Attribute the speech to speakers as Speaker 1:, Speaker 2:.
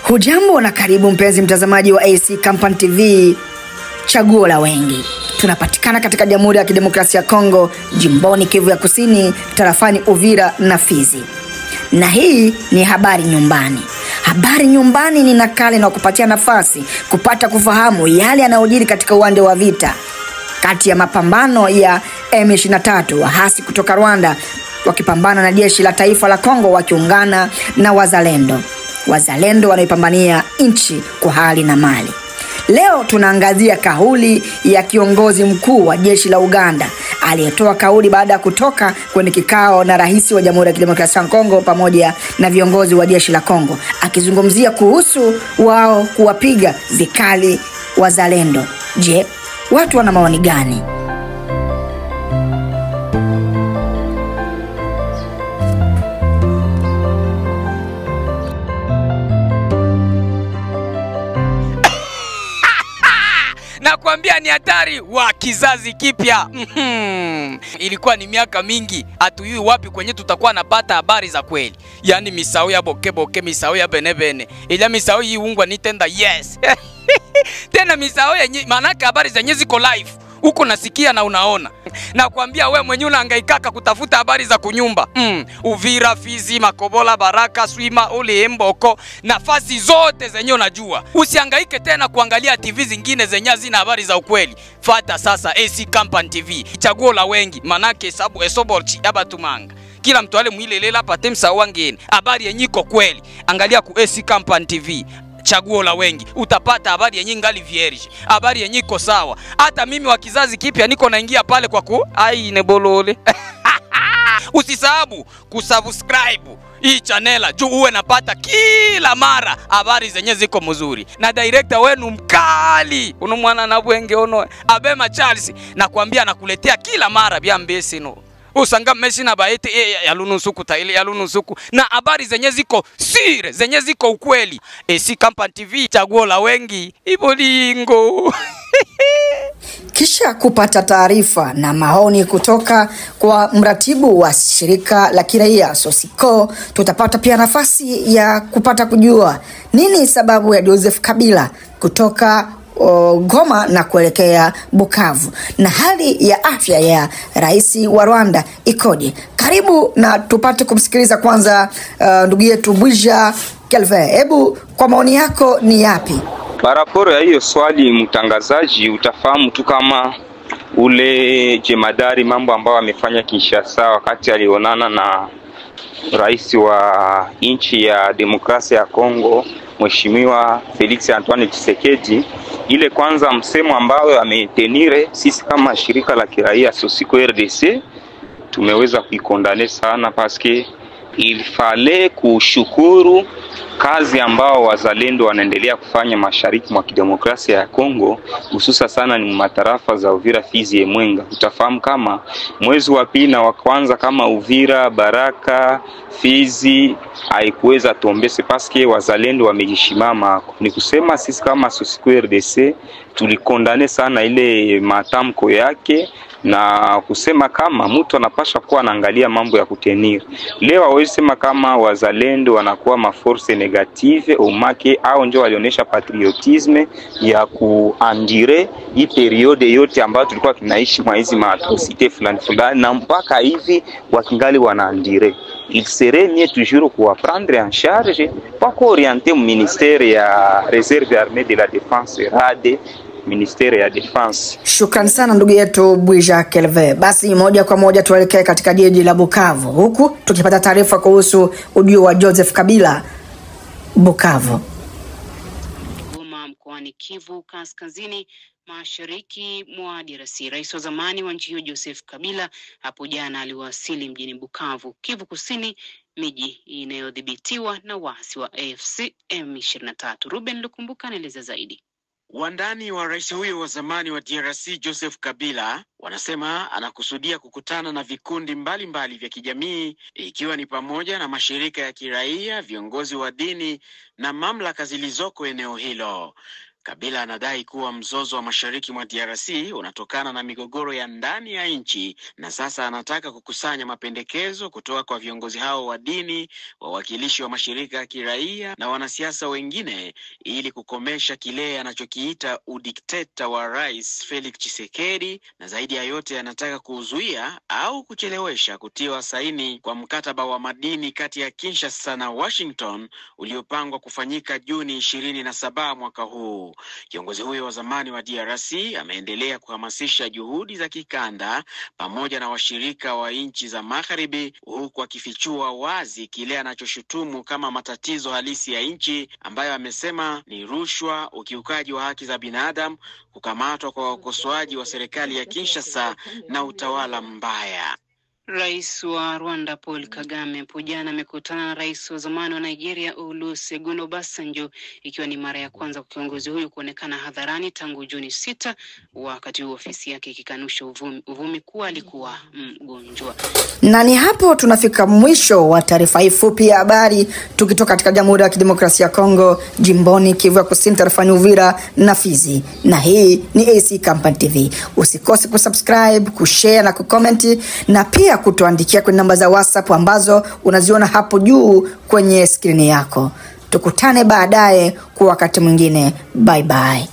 Speaker 1: Hujambo na karibu mpenzi mtazamaji wa AC Company TV, chaguo la wengi. Tunapatikana katika Jamhuri ya Kidemokrasia ya Kongo, jimboni Kivu ya Kusini, tarafani Uvira na Fizi. Na hii ni Habari Nyumbani. Habari Nyumbani ni nakala na kupatia nafasi kupata kufahamu yale yanayojiri katika uwanja wa vita kati ya mapambano ya M23 wahasi kutoka Rwanda wakipambana na jeshi la taifa la Kongo wakiungana na wazalendo wanaipambania nchi kwa hali na mali. Leo tunaangazia kauli ya kiongozi mkuu wa jeshi la Uganda aliyetoa kauli baada ya kutoka kwenye kikao na rais wa Jamhuri ya Kidemokrasia ya Kongo pamoja na viongozi wa jeshi la Kongo, akizungumzia kuhusu wao kuwapiga vikali wazalendo. Je, watu wana maoni gani?
Speaker 2: Nakwambia ni hatari wa kizazi kipya. Ilikuwa ni miaka mingi hatujui wapi kwenye tutakuwa napata habari za kweli. Yaani misao ya bokeboke, misao ya benebene. Ila misao hii ungwa nitenda yes. Tena misao yenye manaka habari zenye ziko live. Uko nasikia na unaona. Nakwambia we mwenyewe unahangaikaka kutafuta habari za kunyumba. Uvira, Fizi, Makobola, Baraka, Swima, Ole, Mboko, nafasi zote zenye unajua. Usihangaike tena kuangalia TV zingine zenye hazina habari za ukweli. Fata sasa AC Company TV. Chaguo la wengi, manake sabu esobolchi abatumanga. Kila mtu ale muilelela patemsa wangeni. Habari yenye iko kweli. Angalia ku AC Company TV. Chaguo la wengi, utapata habari yenye ngali vierge, habari yenye iko sawa. Hata mimi wa kizazi kipya niko naingia pale kwa nebolole. Usisahau kusubscribe hii channel juu uwe napata kila mara habari zenye ziko mzuri. Na director wenu mkali unomwana na bwenge ono Abema Charles, nakwambia nakuletea kila mara bya mbesi no. Usanga meshi na baete yalunusuku taile yalunusuku na habari zenye ziko sire zenye ziko ukweli. AC Company TV, chaguo la wengi, ibolingo.
Speaker 1: Kisha kupata taarifa na maoni kutoka kwa mratibu wa shirika la kiraia Sosiko, tutapata pia nafasi ya kupata kujua nini sababu ya Joseph Kabila kutoka Goma na kuelekea Bukavu, na hali ya afya ya rais wa Rwanda ikoje. Karibu na tupate kumsikiliza kwanza ndugu yetu Bwija Kelvin. Hebu kwa maoni yako ni yapi?
Speaker 3: Baraporo ya hiyo swali mtangazaji, utafahamu tu kama ule jemadari mambo ambao amefanya Kinshasa wakati alionana na rais wa nchi ya demokrasia ya Kongo Mheshimiwa Felix Antoine Tshisekedi. Ile kwanza msemo ambao ametenire, sisi kama shirika la kiraia Sosiko RDC tumeweza kuikondane sana, paske ilifale kushukuru kazi ambao wazalendo wanaendelea kufanya mashariki mwa kidemokrasia ya Kongo, hususa sana ni matarafa za Uvira, Fizi na Mwenga. Utafahamu kama mwezi wa pili na wa kwanza kama Uvira, Baraka, Fizi haikuweza tombese paske wazalendo wamejishimama. Ni kusema sisi kama Sosiko RDC tulikondane sana ile matamko yake, na kusema kama mtu anapaswa kuwa anaangalia mambo ya kutenir. Leo hawezi sema kama wazalendo wanakuwa maforce negative umake au ndio walionyesha patriotisme ya kuandire hii periode yote ambayo tulikuwa tunaishi mwa hizi maatrocite fulani fulani, na mpaka hivi wakingali wanaandire. Il serait mieux toujours pour prendre en charge pour orienter au ministère ya réserve armée de la défense RADE, Ministeri ya Defense.
Speaker 1: Shukrani sana ndugu yetu Bwija Kelvin. Basi moja kwa moja tuelekee katika jiji la Bukavu, huku tukipata taarifa kuhusu ujio wa Joseph Kabila Bukavu.
Speaker 4: Goma mkoani Kivu Kaskazini mashariki mwa DRC. Rais wa zamani wa nchi hiyo Joseph Kabila hapo jana aliwasili mjini Bukavu, Kivu Kusini, miji inayodhibitiwa na waasi wa AFC M23. Ruben Lukumbuka anaeleza zaidi.
Speaker 5: Wandani wa rais huyo wa zamani wa DRC Joseph Kabila wanasema anakusudia kukutana na vikundi mbalimbali vya kijamii, ikiwa ni pamoja na mashirika ya kiraia, viongozi wa dini na mamlaka zilizoko eneo hilo. Kabila anadai kuwa mzozo wa mashariki mwa DRC unatokana na migogoro ya ndani ya nchi, na sasa anataka kukusanya mapendekezo kutoka kwa viongozi hao wa dini, wawakilishi wa mashirika ya kiraia na wanasiasa wengine ili kukomesha kile anachokiita udikteta wa Rais Felix Tshisekedi, na zaidi ya yote anataka kuzuia au kuchelewesha kutiwa saini kwa mkataba wa madini kati ya Kinshasa na Washington uliopangwa kufanyika Juni 27 mwaka huu. Kiongozi huyo wa zamani wa DRC ameendelea kuhamasisha juhudi za kikanda pamoja na washirika wa nchi za magharibi, huku akifichua wazi kile anachoshutumu kama matatizo halisi ya nchi ambayo amesema ni rushwa, ukiukaji wa haki za binadamu, kukamatwa kwa wakosoaji wa serikali ya Kinshasa na utawala mbaya.
Speaker 4: Rais wa Rwanda Paul Kagame hapo jana amekutana na rais wa zamani wa Nigeria Olusegun Obasanjo, ikiwa ni mara ya kwanza kwa kiongozi huyu kuonekana hadharani tangu Juni 6, wakati huo ofisi yake ikikanusha uvumi kuwa alikuwa mgonjwa.
Speaker 1: Na ni hapo tunafika mwisho wa taarifa hii fupi ya habari tukitoka katika Jamhuri ya Kidemokrasia ya Kongo, jimboni Kivu ya Kusini, tarafani Uvira na Fizi. Na hii ni AC Company TV. Usikose kusubscribe, kushare na kucomment, na pia kutuandikia kwenye namba za WhatsApp ambazo unaziona hapo juu kwenye skrini yako. Tukutane baadaye kwa wakati mwingine. Bye bye.